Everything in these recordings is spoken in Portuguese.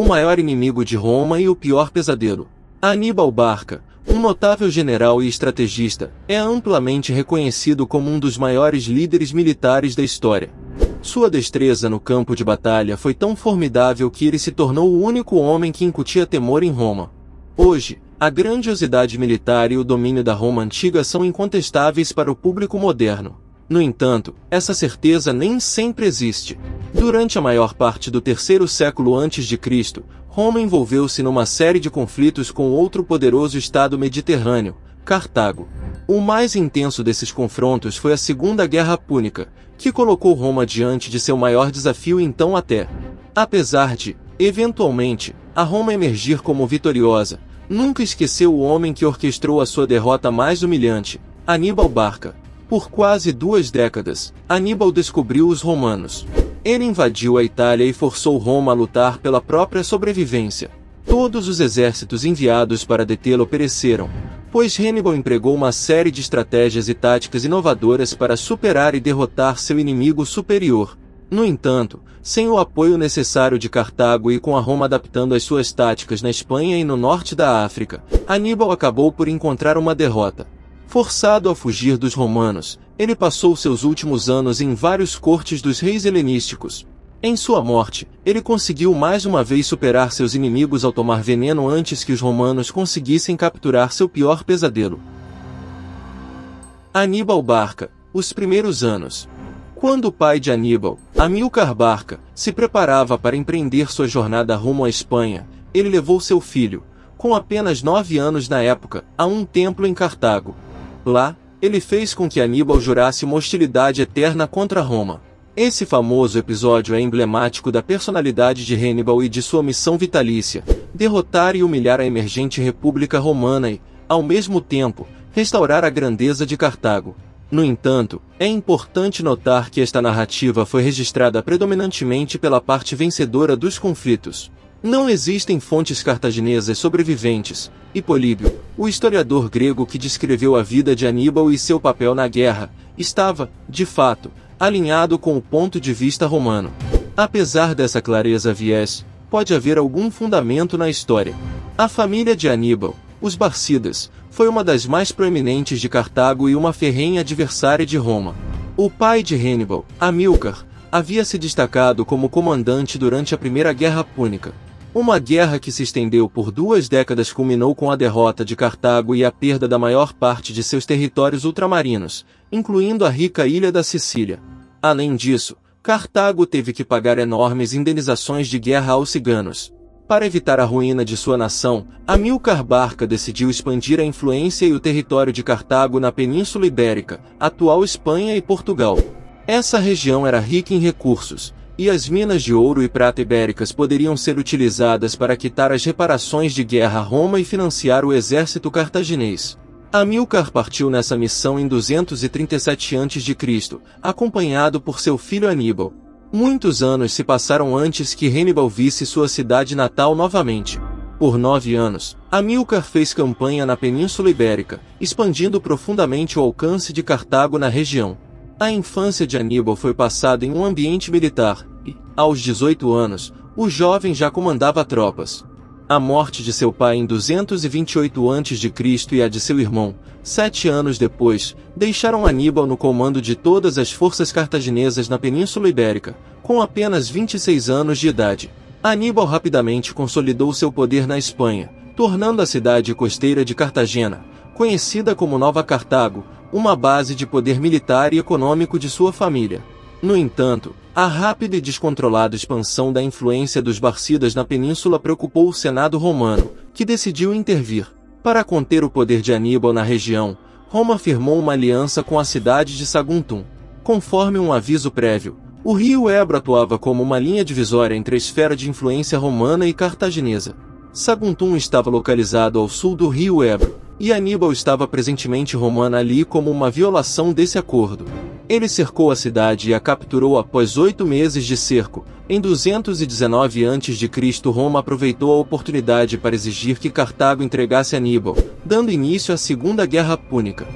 o maior inimigo de Roma e o pior pesadelo. Aníbal Barca, um notável general e estrategista, é amplamente reconhecido como um dos maiores líderes militares da história. Sua destreza no campo de batalha foi tão formidável que ele se tornou o único homem que incutia temor em Roma. Hoje, a grandiosidade militar e o domínio da Roma antiga são incontestáveis para o público moderno. No entanto, essa certeza nem sempre existe. Durante a maior parte do terceiro século a.C., Roma envolveu-se numa série de conflitos com outro poderoso estado mediterrâneo, Cartago. O mais intenso desses confrontos foi a Segunda Guerra Púnica, que colocou Roma diante de seu maior desafio então até. Apesar de, eventualmente, a Roma emergir como vitoriosa, nunca esqueceu o homem que orquestrou a sua derrota mais humilhante, Aníbal Barca. Por quase 2 décadas, Aníbal descobriu os romanos. Ele invadiu a Itália e forçou Roma a lutar pela própria sobrevivência. Todos os exércitos enviados para detê-lo pereceram, pois Hannibal empregou uma série de estratégias e táticas inovadoras para superar e derrotar seu inimigo superior. No entanto, sem o apoio necessário de Cartago e com a Roma adaptando as suas táticas na Espanha e no norte da África, Aníbal acabou por encontrar uma derrota. Forçado a fugir dos romanos, ele passou seus últimos anos em vários cortes dos reis helenísticos. Em sua morte, ele conseguiu mais uma vez superar seus inimigos ao tomar veneno antes que os romanos conseguissem capturar seu pior pesadelo. Aníbal Barca, os primeiros anos. Quando o pai de Aníbal, Amílcar Barca, se preparava para empreender sua jornada rumo à Espanha, ele levou seu filho, com apenas 9 anos na época, a um templo em Cartago. Lá, ele fez com que Aníbal jurasse uma hostilidade eterna contra Roma. Esse famoso episódio é emblemático da personalidade de Hannibal e de sua missão vitalícia, derrotar e humilhar a emergente República Romana e, ao mesmo tempo, restaurar a grandeza de Cartago. No entanto, é importante notar que esta narrativa foi registrada predominantemente pela parte vencedora dos conflitos. Não existem fontes cartaginesas sobreviventes, e Políbio, o historiador grego que descreveu a vida de Aníbal e seu papel na guerra, estava, de fato, alinhado com o ponto de vista romano. Apesar dessa clareza viés, pode haver algum fundamento na história. A família de Aníbal, os Barcidas, foi uma das mais proeminentes de Cartago e uma ferrenha adversária de Roma. O pai de Hannibal, Amílcar, havia se destacado como comandante durante a Primeira Guerra Púnica. Uma guerra que se estendeu por 2 décadas culminou com a derrota de Cartago e a perda da maior parte de seus territórios ultramarinos, incluindo a rica ilha da Sicília. Além disso, Cartago teve que pagar enormes indenizações de guerra aos ciganos. Para evitar a ruína de sua nação, Amílcar Barca decidiu expandir a influência e o território de Cartago na Península Ibérica, atual Espanha e Portugal. Essa região era rica em recursos, e as minas de ouro e prata ibéricas poderiam ser utilizadas para quitar as reparações de guerra a Roma e financiar o exército cartaginês. Amílcar partiu nessa missão em 237 a.C., acompanhado por seu filho Aníbal. Muitos anos se passaram antes que Hannibal visse sua cidade natal novamente. Por 9 anos, Amílcar fez campanha na Península Ibérica, expandindo profundamente o alcance de Cartago na região. A infância de Aníbal foi passada em um ambiente militar, e, aos 18 anos, o jovem já comandava tropas. A morte de seu pai em 228 a.C. e a de seu irmão, 7 anos depois, deixaram Aníbal no comando de todas as forças cartaginesas na Península Ibérica, com apenas 26 anos de idade. Aníbal rapidamente consolidou seu poder na Espanha, tornando a cidade costeira de Cartagena, conhecida como Nova Cartago, uma base de poder militar e econômico de sua família. No entanto, a rápida e descontrolada expansão da influência dos Barcidas na península preocupou o Senado romano, que decidiu intervir. Para conter o poder de Aníbal na região, Roma firmou uma aliança com a cidade de Saguntum. Conforme um aviso prévio, o rio Ebro atuava como uma linha divisória entre a esfera de influência romana e cartaginesa. Saguntum estava localizado ao sul do rio Ebro, e Aníbal estava presentemente romana ali como uma violação desse acordo. Ele cercou a cidade e a capturou após 8 meses de cerco. Em 219 a.C., Roma aproveitou a oportunidade para exigir que Cartago entregasse Aníbal, dando início à Segunda Guerra Púnica.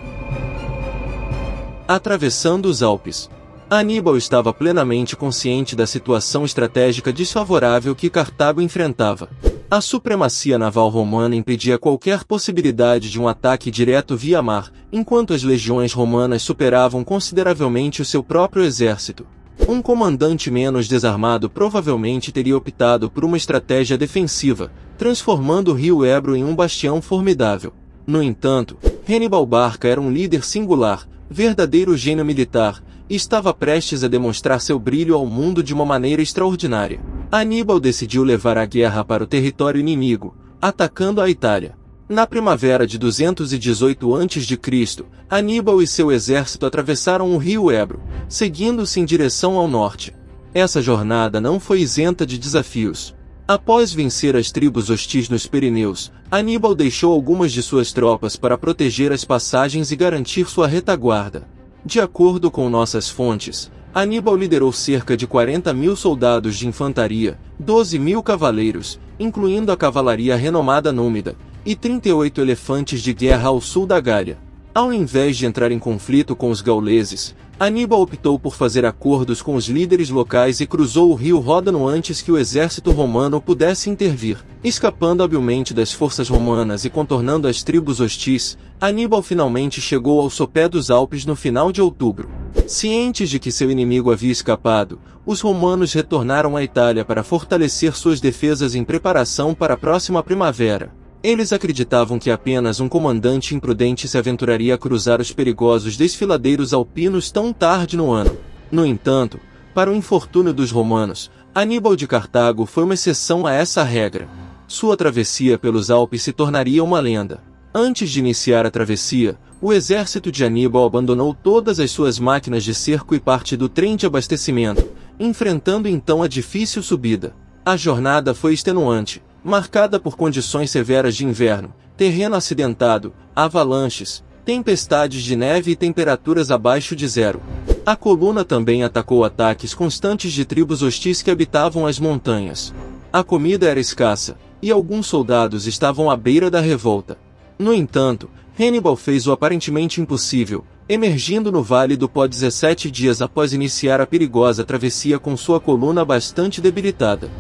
Atravessando os Alpes. Aníbal estava plenamente consciente da situação estratégica desfavorável que Cartago enfrentava. A supremacia naval romana impedia qualquer possibilidade de um ataque direto via mar, enquanto as legiões romanas superavam consideravelmente o seu próprio exército. Um comandante menos desarmado provavelmente teria optado por uma estratégia defensiva, transformando o rio Ebro em um bastião formidável. No entanto, Hannibal Barca era um líder singular, verdadeiro gênio militar, e estava prestes a demonstrar seu brilho ao mundo de uma maneira extraordinária. Aníbal decidiu levar a guerra para o território inimigo, atacando a Itália. Na primavera de 218 a.C., Aníbal e seu exército atravessaram o rio Ebro, seguindo-se em direção ao norte. Essa jornada não foi isenta de desafios. Após vencer as tribos hostis nos Pirineus, Aníbal deixou algumas de suas tropas para proteger as passagens e garantir sua retaguarda. De acordo com nossas fontes, Aníbal liderou cerca de 40.000 soldados de infantaria, 12.000 cavaleiros, incluindo a cavalaria renomada númida, e 38 elefantes de guerra ao sul da Gália. Ao invés de entrar em conflito com os gauleses, Aníbal optou por fazer acordos com os líderes locais e cruzou o rio Ródano antes que o exército romano pudesse intervir. Escapando habilmente das forças romanas e contornando as tribos hostis, Aníbal finalmente chegou ao sopé dos Alpes no final de outubro. Cientes de que seu inimigo havia escapado, os romanos retornaram à Itália para fortalecer suas defesas em preparação para a próxima primavera. Eles acreditavam que apenas um comandante imprudente se aventuraria a cruzar os perigosos desfiladeiros alpinos tão tarde no ano. No entanto, para o infortúnio dos romanos, Aníbal de Cartago foi uma exceção a essa regra. Sua travessia pelos Alpes se tornaria uma lenda. Antes de iniciar a travessia, o exército de Aníbal abandonou todas as suas máquinas de cerco e parte do trem de abastecimento, enfrentando então a difícil subida. A jornada foi extenuante, marcada por condições severas de inverno, terreno acidentado, avalanches, tempestades de neve e temperaturas abaixo de zero. A coluna também atacou ataques constantes de tribos hostis que habitavam as montanhas. A comida era escassa, e alguns soldados estavam à beira da revolta. No entanto, Hannibal fez o aparentemente impossível, emergindo no Vale do Pó 17 dias após iniciar a perigosa travessia com sua coluna bastante debilitada.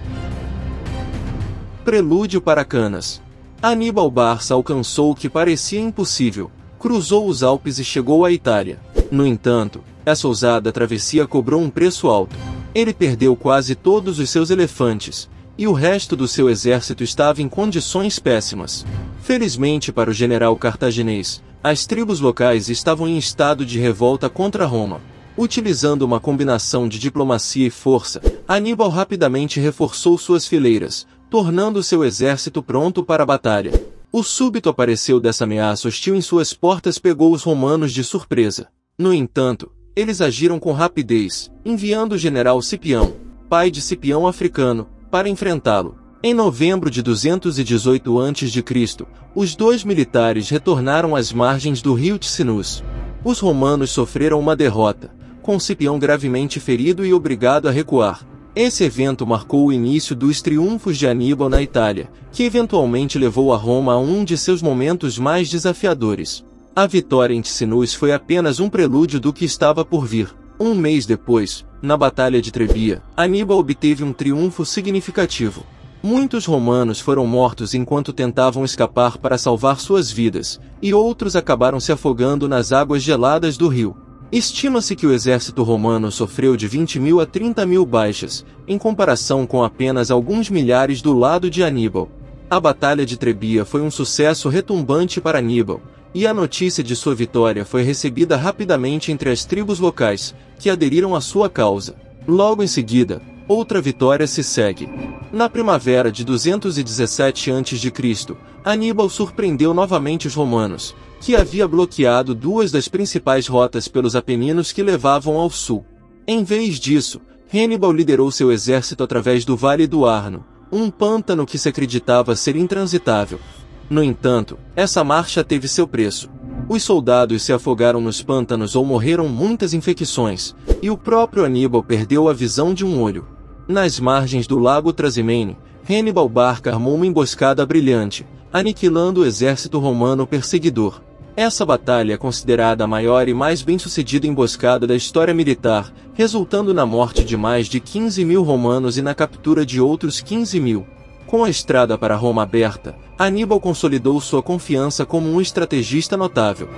Prelúdio para Canas. Aníbal Barca alcançou o que parecia impossível, cruzou os Alpes e chegou à Itália. No entanto, essa ousada travessia cobrou um preço alto. Ele perdeu quase todos os seus elefantes, e o resto do seu exército estava em condições péssimas. Felizmente para o general cartaginês, as tribos locais estavam em estado de revolta contra Roma. Utilizando uma combinação de diplomacia e força, Aníbal rapidamente reforçou suas fileiras, tornando seu exército pronto para a batalha. O súbito apareceu dessa ameaça hostil em suas portas pegou os romanos de surpresa. No entanto, eles agiram com rapidez, enviando o general Cipião, pai de Cipião africano, para enfrentá-lo. Em novembro de 218 a.C., os dois militares retornaram às margens do rio Ticinus. Os romanos sofreram uma derrota, com Cipião gravemente ferido e obrigado a recuar. Esse evento marcou o início dos triunfos de Aníbal na Itália, que eventualmente levou a Roma a um de seus momentos mais desafiadores. A vitória em Ticinus foi apenas um prelúdio do que estava por vir. Um mês depois, na Batalha de Trebia, Aníbal obteve um triunfo significativo. Muitos romanos foram mortos enquanto tentavam escapar para salvar suas vidas, e outros acabaram se afogando nas águas geladas do rio. Estima-se que o exército romano sofreu de 20.000 a 30.000 baixas, em comparação com apenas alguns milhares do lado de Aníbal. A Batalha de Trebia foi um sucesso retumbante para Aníbal, e a notícia de sua vitória foi recebida rapidamente entre as tribos locais, que aderiram à sua causa. Logo em seguida, outra vitória se segue. Na primavera de 217 a.C., Aníbal surpreendeu novamente os romanos, que havia bloqueado duas das principais rotas pelos Apeninos que levavam ao sul. Em vez disso, Hannibal liderou seu exército através do Vale do Arno, um pântano que se acreditava ser intransitável. No entanto, essa marcha teve seu preço. Os soldados se afogaram nos pântanos ou morreram muitas infecções, e o próprio Aníbal perdeu a visão de um olho. Nas margens do lago Trasimene, Hannibal Barca armou uma emboscada brilhante, aniquilando o exército romano perseguidor. Essa batalha é considerada a maior e mais bem-sucedida emboscada da história militar, resultando na morte de mais de 15 mil romanos e na captura de outros 15 mil. Com a estrada para Roma aberta, Aníbal consolidou sua confiança como um estrategista notável.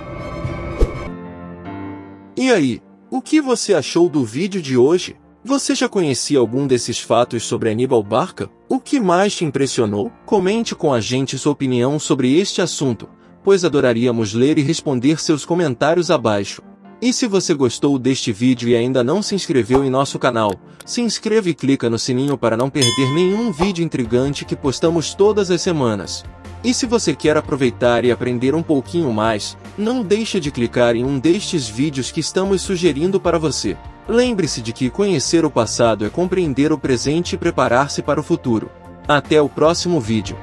E aí, o que você achou do vídeo de hoje? Você já conhecia algum desses fatos sobre Aníbal Barca? O que mais te impressionou? Comente com a gente sua opinião sobre este assunto, pois adoraríamos ler e responder seus comentários abaixo. E se você gostou deste vídeo e ainda não se inscreveu em nosso canal, se inscreva e clica no sininho para não perder nenhum vídeo intrigante que postamos todas as semanas. E se você quer aproveitar e aprender um pouquinho mais, não deixe de clicar em um destes vídeos que estamos sugerindo para você. Lembre-se de que conhecer o passado é compreender o presente e preparar-se para o futuro. Até o próximo vídeo.